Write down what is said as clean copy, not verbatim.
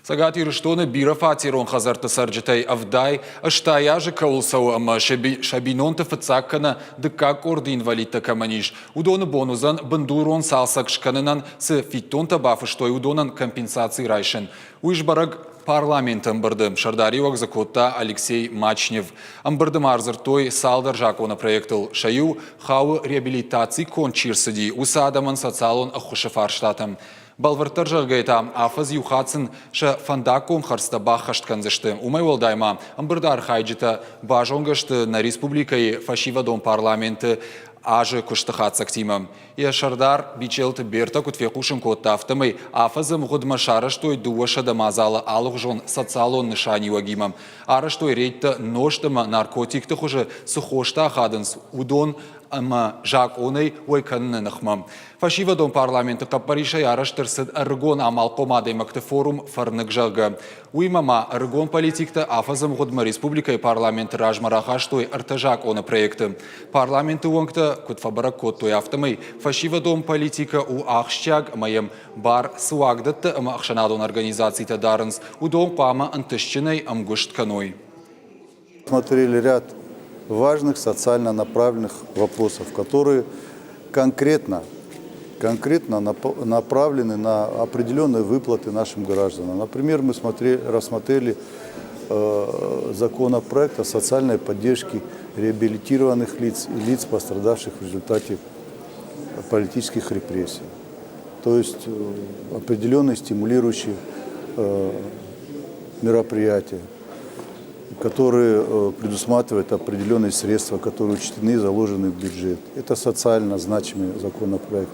Сагат ирштоны бира фатирон хазарты сарджитай авдай, аштая же каулсау ама шабинонты фацаккана дыкак орды инвалидта каманиш. Удоны бонузан бандурон салсак шканынан с фиттонта бафыштой удонан компенсации райшен. Уишбараг парламентом бардым Шардариуак закотта Алексей Мачнев. Амбардым арзыртой салдар жакона проектыл шаю хау реабилитации кончирсыди усадаман социалон ахушафарштатам. Балвартар жаргайта афаз юхацин ша фандакон харстаба хаштkanzышты. Умай волдайма амбардар хайджита бажонгашты на республикой фашивадон парламенты аже куштахат актима. Я шардар бичелт берта кутфекушин коттафтамай афазым гудмашараштой дуаша дамазала алухжон социалон нишани вагимам. Араштой рейта ноштама наркотикты хуже сухошта хадынс удон ама жак оной ойканны нахмам. Фашивадон парламенты каппариша яраштырсыд аргон амалкомады макты форум фарнык жага. Уймама аргон политикта афазым гудма республика и парламент ражмарахаштой артажак оны проекты. Парламенты уангта кутфабарак коттой автомай фашивадон политика у ахщаг маем бар суагдатта ама ахшанадон организации тадарынс удон кама антышчиной амгуштканой. Смотрели ряд важных социально направленных вопросов, которые конкретно направлены на определенные выплаты нашим гражданам. Например, мы рассмотрели законопроект о социальной поддержке реабилитированных лиц и лиц, пострадавших в результате политических репрессий. То есть определенные стимулирующие мероприятия, которые предусматривают определенные средства, которые учтены и заложены в бюджет. Это социально значимый законопроект.